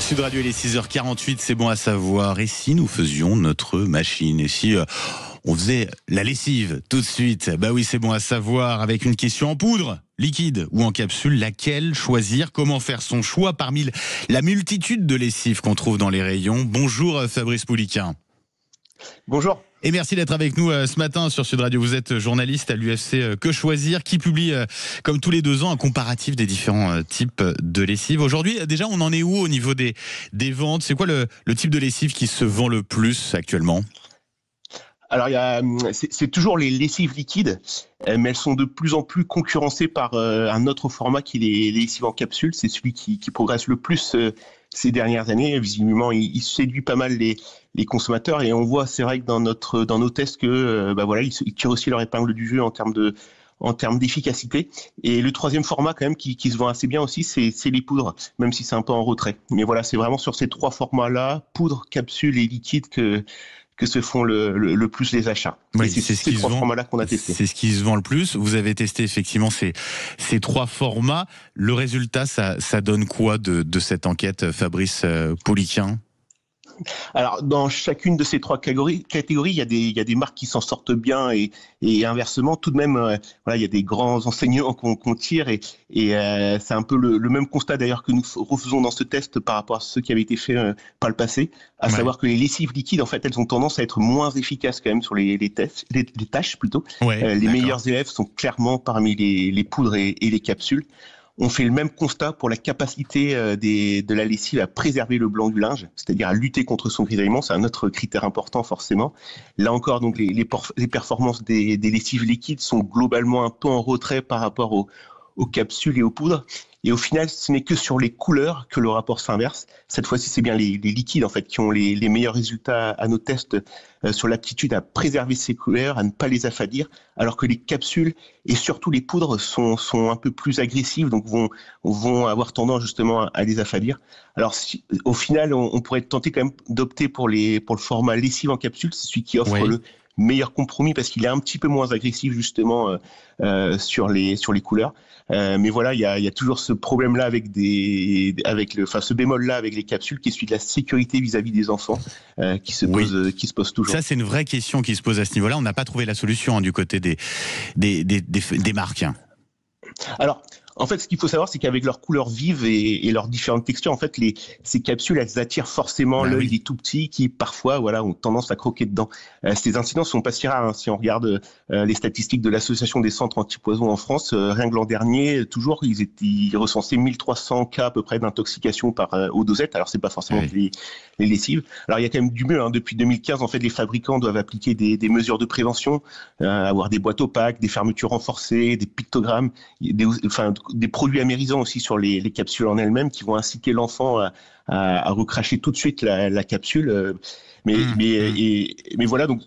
Sud Radio, il est 6h48, c'est bon à savoir. Et si nous faisions notre machine? Et si on faisait la lessive tout de suite? Bah oui, c'est bon à savoir. Avec une question en poudre, liquide ou en capsule, laquelle choisir? Comment faire son choix parmi la multitude de lessives qu'on trouve dans les rayons? Bonjour Fabrice Pouliquen. Bonjour. Et merci d'être avec nous ce matin sur Sud Radio. Vous êtes journaliste à l'UFC Que Choisir, qui publie comme tous les 2 ans un comparatif des différents types de lessive. Aujourd'hui, déjà, on en est où au niveau des ventes? C'est quoi le type de lessive qui se vend le plus actuellement? Alors, c'est toujours les lessives liquides, mais elles sont de plus en plus concurrencées par un autre format qui est les lessives en capsule. C'est celui qui progresse le plus ces dernières années. Visiblement, il séduit pas mal les consommateurs, et on voit, c'est vrai que dans nos tests que ils tirent aussi leur épingle du jeu en termes d'efficacité. Et le troisième format quand même qui se vend assez bien aussi, c'est les poudres, même si c'est un peu en retrait. Mais voilà, c'est vraiment sur ces 3 formats-là, poudre, capsule et liquide, que se font le plus les achats. Oui, c'est ces 3 formats-là qu'on a testés. C'est ce qui se vend le plus. Vous avez testé effectivement ces 3 formats. Le résultat, ça donne quoi de cette enquête, Fabrice Pouliquen? Alors, dans chacune de ces 3 catégories, il y a des marques qui s'en sortent bien, et inversement, tout de même, il y a des grands enseignants qu'on tire, et c'est un peu le même constat d'ailleurs que nous refaisons dans ce test par rapport à ceux qui avaient été faits par le passé, à savoir que les lessives liquides, en fait, elles ont tendance à être moins efficaces quand même sur les tâches plutôt. Les meilleurs élèves sont clairement parmi les poudres et les capsules. On fait le même constat pour la capacité de la lessive à préserver le blanc du linge, c'est-à-dire à lutter contre son grisaillement. C'est un autre critère important forcément. Là encore, donc les performances des lessives liquides sont globalement un peu en retrait par rapport aux capsules et aux poudres. Et au final, ce n'est que sur les couleurs que le rapport s'inverse. Cette fois-ci, c'est bien les liquides en fait qui ont les meilleurs résultats à nos tests sur l'aptitude à préserver ces couleurs, à ne pas les affadir, alors que les capsules et surtout les poudres sont un peu plus agressives, donc vont avoir tendance justement à les affadir. Alors au final, on pourrait être tenté quand même d'opter pour le format lessive en capsule, c'est celui qui offre le meilleur compromis parce qu'il est un petit peu moins agressif justement sur les couleurs. Mais voilà, il y a toujours ce problème-là ce bémol-là avec les capsules, qui est celui de la sécurité vis-à-vis des enfants, qui se pose toujours. Ça, c'est une vraie question qui se pose à ce niveau-là. On n'a pas trouvé la solution du côté des marques. Alors, en fait, ce qu'il faut savoir, c'est qu'avec leurs couleurs vives et leurs différentes textures, en fait, ces capsules, elles attirent forcément l'œil des tout petits qui, parfois, ont tendance à croquer dedans. Ces incidents sont pas si rares, hein. Si on regarde les statistiques de l'Association des centres anti-poison en France, rien que l'an dernier, toujours, ils recensaient 1300 cas à peu près d'intoxication aux dosettes. Alors, c'est pas forcément les lessives. Alors, il y a quand même du mieux, hein. Depuis 2015, en fait, les fabricants doivent appliquer des mesures de prévention, avoir des boîtes opaques, des fermetures renforcées, des pictogrammes, des produits amérisants aussi sur les capsules en elles-mêmes qui vont inciter l'enfant à recracher tout de suite la capsule. Mais voilà, donc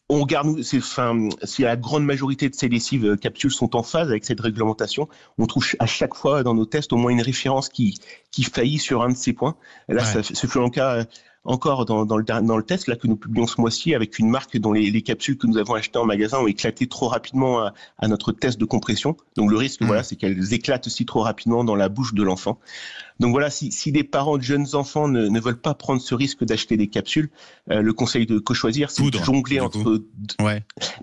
on regarde, si la grande majorité de ces lessives capsules sont en phase avec cette réglementation, on trouve à chaque fois dans nos tests au moins une référence qui faillit sur un de ces points. Et là, ce fut le cas encore dans le test là que nous publions ce mois-ci, avec une marque dont les capsules que nous avons achetées en magasin ont éclaté trop rapidement à notre test de compression. Donc le risque, c'est qu'elles éclatent aussi trop rapidement dans la bouche de l'enfant. Donc voilà, si des parents de jeunes enfants ne veulent pas prendre ce risque d'acheter des capsules, le conseil de Que Choisir, c'est de jongler entre...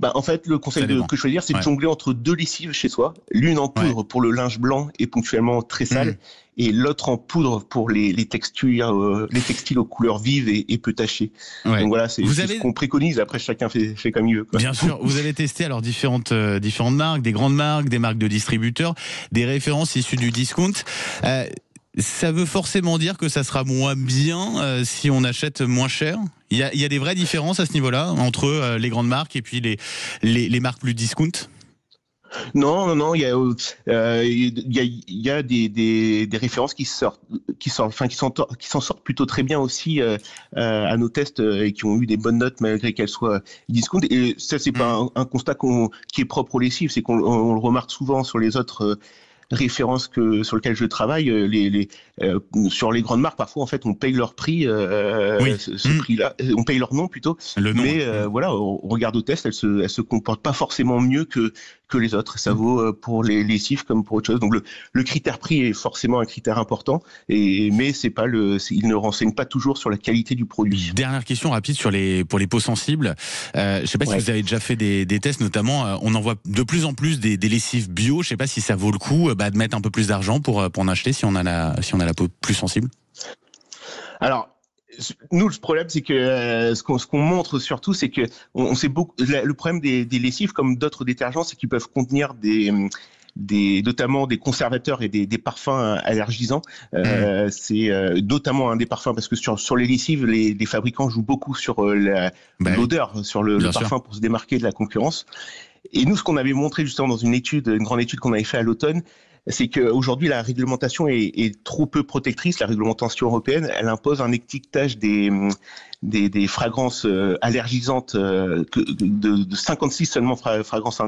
en fait, le conseil de Que Choisir, c'est de jongler entre 2 lessives chez soi, l'une en poudre pour le linge blanc et ponctuellement très sale, et l'autre en poudre pour les textiles aux couleurs vives et peu tachées. Donc voilà, c'est ce qu'on préconise. Après, chacun fait comme il veut, quoi. Bien sûr, vous avez testé alors différentes marques, des grandes marques, des marques de distributeurs, des références issues du discount. Ça veut forcément dire que ça sera moins bien si on achète moins cher? Il y a des vraies différences à ce niveau-là entre les grandes marques et puis les marques plus discount? Non, il y a des références qui s'en sortent plutôt très bien aussi à nos tests, et qui ont eu des bonnes notes malgré qu'elles soient discount. Et ça, c'est pas un constat qui est propre aux lessives, c'est qu'on le remarque souvent sur les autres références sur lesquelles je travaille. Sur les grandes marques, parfois en fait on paye leur prix, ce prix-là, on paye leur nom plutôt. Voilà, on regarde au test, elles se comportent pas forcément mieux que que les autres. Ça vaut pour les lessives comme pour autre chose. Donc le critère prix est forcément un critère important, mais il ne renseigne pas toujours sur la qualité du produit. Dernière question rapide pour les peaux sensibles. Je ne sais pas si vous avez déjà fait des tests, notamment on en voit de plus en plus des lessives bio. Je ne sais pas si ça vaut le coup de mettre un peu plus d'argent pour en acheter si on a la peau plus sensible. Alors, nous, le problème, c'est que ce qu'on montre surtout, c'est que on sait beaucoup. Le problème des lessives, comme d'autres détergents, c'est qu'ils peuvent contenir notamment des conservateurs et des parfums allergisants. C'est notamment un des parfums, parce que sur les lessives, les fabricants jouent beaucoup sur l'odeur, sur le parfum pour se démarquer de la concurrence. Et nous, ce qu'on avait montré justement dans une grande étude qu'on avait fait à l'automne, c'est qu'aujourd'hui, la réglementation est trop peu protectrice. La réglementation européenne, elle impose un étiquetage des fragrances allergisantes de 56 seulement fragrances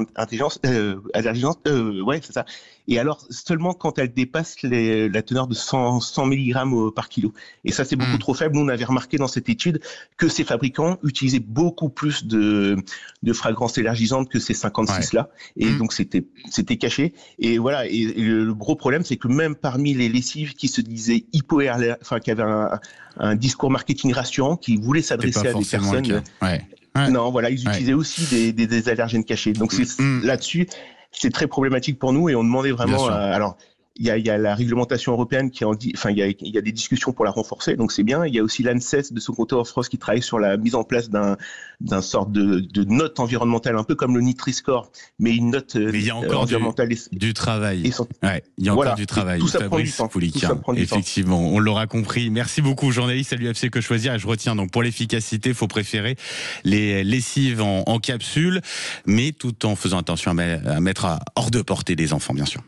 allergisantes. Ouais, c'est ça. Et alors, seulement quand elles dépassent la teneur de 100 mg par kilo. Et ça, c'est beaucoup trop faible. Nous, on avait remarqué dans cette étude que ces fabricants utilisaient beaucoup plus de fragrances allergisantes que ces 56-là. Et donc, c'était caché. Et voilà. Et le gros problème, c'est que même parmi les lessives qui se disaient qui avaient un discours marketing rassurant, qui voulaient s'adresser à des personnes. Non, voilà, ils utilisaient aussi des allergènes cachés. Donc, là-dessus, c'est très problématique pour nous et on demandait vraiment. Alors, il y a la réglementation européenne qui en dit. Enfin, il y a des discussions pour la renforcer, donc c'est bien. Il y a aussi l'ANSES de son côté en France qui travaille sur la mise en place d'un sort de note environnementale, un peu comme le Nutri-Score, mais une note mais il y a encore environnementale. Du travail. Il y a encore du travail. Tout ça prend du temps. Effectivement, on l'aura compris. Merci beaucoup, journaliste à l'UFC Que Choisir. Et je retiens donc pour l'efficacité, il faut préférer les lessives en capsule, mais tout en faisant attention à mettre hors de portée des enfants, bien sûr.